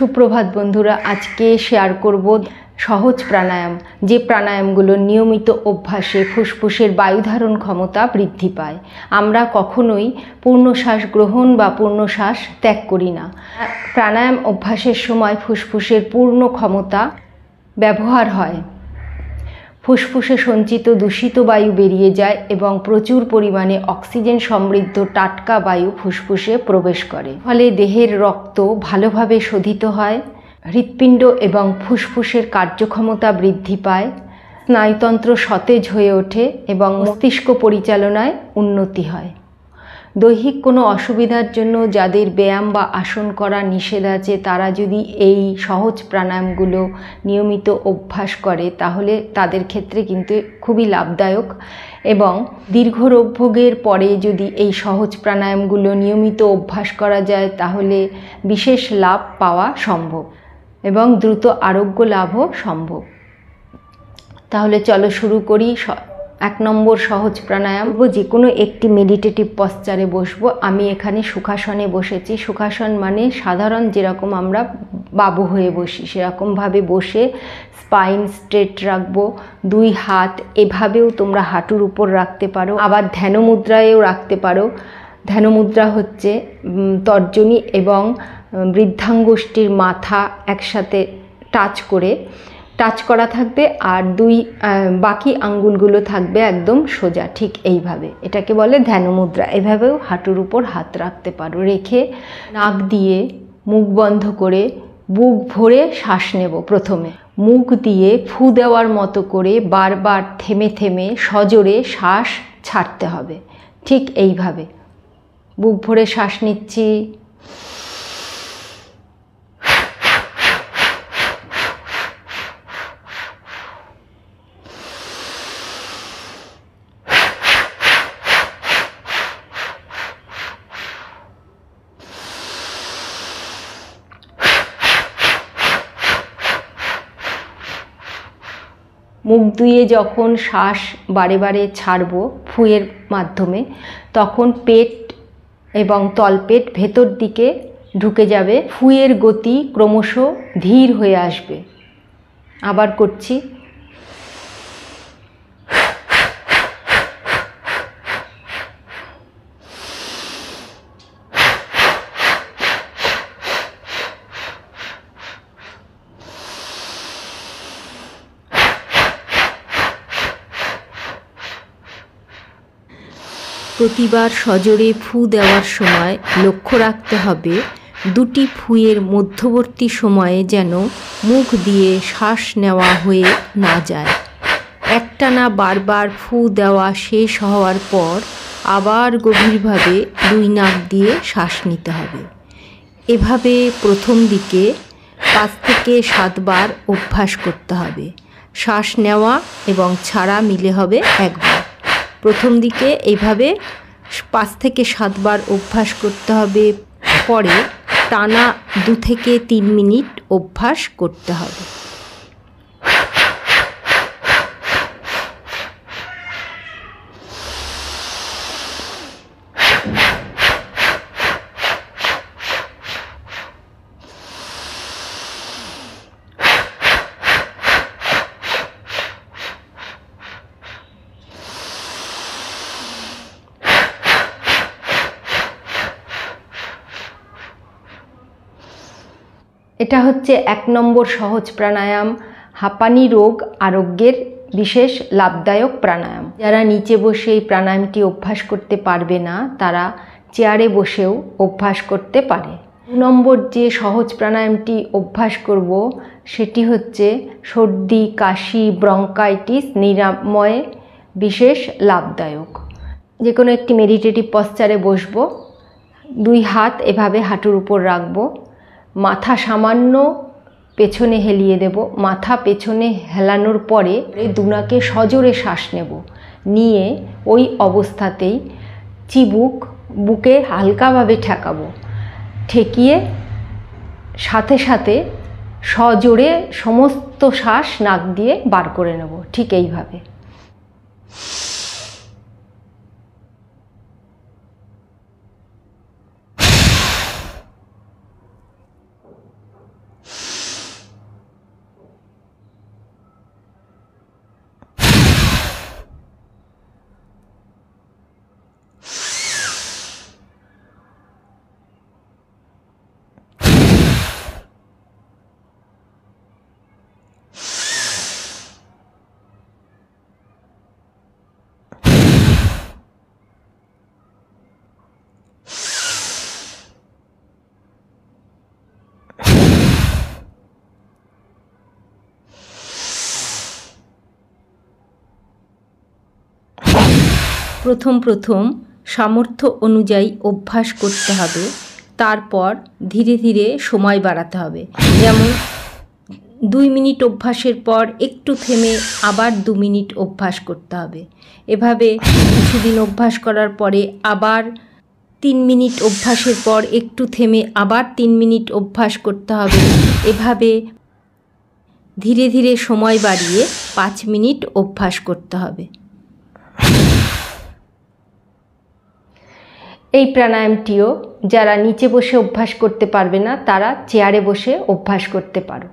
সুপ্রভাত বন্ধুরা, আজকে শেয়ার করব সহজ প্রাণায়াম, যে প্রাণায়ামগুলো নিয়মিত অভ্যাসে ফুসফুসের বায়ু ধারণ ক্ষমতা বৃদ্ধি পায়। আমরা কখনোই পূর্ণ শ্বাস গ্রহণ বা পূর্ণ শ্বাস ত্যাগ করি না। প্রাণায়াম অভ্যাসের সময় ফুসফুসের পূর্ণ ক্ষমতা ব্যবহার হয়। ফুসফুসে সঞ্চিত দূষিত বায়ু বেরিয়ে যায় এবং প্রচুর পরিমাণে অক্সিজেন সমৃদ্ধ টাটকা বায়ু ফুসফুসে প্রবেশ করে। ফলে দেহের রক্ত ভালোভাবে শোধিত হয়, হৃৎপিণ্ড এবং ফুসফুসের কার্যক্ষমতা বৃদ্ধি পায়, স্নায়ুতন্ত্র সতেজ হয়ে ওঠে এবং মস্তিষ্ক পরিচালনায় উন্নতি হয়। দৈহিক কোনো অসুবিধার জন্য যাদের ব্যায়াম বা আসন করা নিষেধ আছে, তারা যদি এই সহজ প্রাণায়ামগুলো নিয়মিত অভ্যাস করে তাহলে তাদের ক্ষেত্রে কিন্তু খুবই লাভদায়ক। এবং দীর্ঘ রোগভোগের পরে যদি এই সহজ প্রাণায়ামগুলো নিয়মিত অভ্যাস করা যায় তাহলে বিশেষ লাভ পাওয়া সম্ভব এবং দ্রুত আরোগ্য লাভও সম্ভব। তাহলে চলো শুরু করি। 1 নম্বর সহজ প্রাণায়াম, যে কোনো একটি মেডিটেটিভ পশ্চারে বসবো। আমি এখানে সুখাসনে বসেছি। সুখাসন মানে সাধারণ যেরকম আমরা বাবু হয়ে বসি সেরকমভাবে বসে স্পাইন স্ট্রেট রাখবো। 2 হাত এভাবেও তোমরা হাঁটুর উপর রাখতে পারো, আবার ধ্যান মুদ্রায়ও রাখতে পারো। ধ্যান মুদ্রা হচ্ছে তর্জনী এবং বৃদ্ধাঙ্গুষ্ঠির মাথা একসাথে টাচ করা থাকবে, আর বাকি আঙ্গুলগুলো থাকবে একদম সোজা, ঠিক এইভাবে। এটাকে বলে ধ্যান মুদ্রা। এভাবেও হাঁটুর উপর হাত রাখতে পারো। রেখে নাক দিয়ে মুখ বন্ধ করে বুক ভরে শ্বাস নেব। প্রথমে মুখ দিয়ে ফু দেওয়ার মতো করে বারবার থেমে থেমে সজোরে শ্বাস ছাড়তে হবে। ঠিক এইভাবে বুক ভরে শ্বাস নিচ্ছি, মুখ দিয়ে যখন শ্বাস বারে বারে ছাড়ব ফুয়ের মাধ্যমে, তখন পেট এবং তলপেট ভেতর দিকে ঢুকে যাবে। ফুয়ের গতি ক্রমশ ধীর হয়ে আসবে। আবার করছি। প্রতিবার সজোরে ফু দেওয়ার সময় লক্ষ্য রাখতে হবে দুটি ফুয়ের মধ্যবর্তী সময়ে যেন মুখ দিয়ে শ্বাস নেওয়া হয়ে না যায়। একটানা বারবার ফু দেওয়া শেষ হওয়ার পর আবার গভীরভাবে 2 নাক দিয়ে শ্বাস নিতে হবে। এভাবে প্রথম দিকে 5 থেকে 7 বার অভ্যাস করতে হবে। শ্বাস নেওয়া এবং ছাড়া মিলে হবে 1 বার। প্রথম দিকে এইভাবে 5 থেকে 7 বার অভ্যাস করতে হবে। পরে টানা 2 থেকে 3 মিনিট অভ্যাস করতে হবে। এটা হচ্ছে 1 নম্বর সহজ প্রাণায়াম, হাঁপানি রোগ আরোগ্যের বিশেষ লাভদায়ক প্রাণায়াম। যারা নিচে বসে এই প্রাণায়ামটি অভ্যাস করতে পারবে না, তারা চেয়ারে বসেও অভ্যাস করতে পারে। 2 নম্বর যে সহজ প্রাণায়ামটি অভ্যাস করব সেটি হচ্ছে সর্দি, কাশি, ব্রঙ্কাইটিস নিরাময়ে বিশেষ লাভদায়ক। যে কোনো একটি মেডিটেটিভ পশ্চারে বসবো। 2 হাত এভাবে হাঁটুর উপর রাখবো। মাথা সামান্য পেছনে হেলিয়ে দেব। মাথা পেছনে হেলানোর পরে 2 নাকে সজোরে শ্বাস নেব। নিয়ে ওই অবস্থাতেই বুকে হালকাভাবে ঠেকাবো। ঠেকিয়ে সাথে সাথে সজোরে সমস্ত শ্বাস নাক দিয়ে বার করে নেব। ঠিক এইভাবে। প্রথম প্রথম সামর্থ্য অনুযায়ী অভ্যাস করতে হবে, তারপর ধীরে ধীরে সময় বাড়াতে হবে। যেমন 2 মিনিট অভ্যাসের পর একটু থেমে আবার 2 মিনিট অভ্যাস করতে হবে। এভাবে কিছুদিন অভ্যাস করার পরে আবার 3 মিনিট অভ্যাসের পর একটু থেমে আবার 3 মিনিট অভ্যাস করতে হবে। এভাবে ধীরে ধীরে সময় বাড়িয়ে 5 মিনিট অভ্যাস করতে হবে। এই প্রাণায়ামটিও যারা নিচে বসে অভ্যাস করতে পারবে না, তারা চেয়ারে বসে অভ্যাস করতে পারো।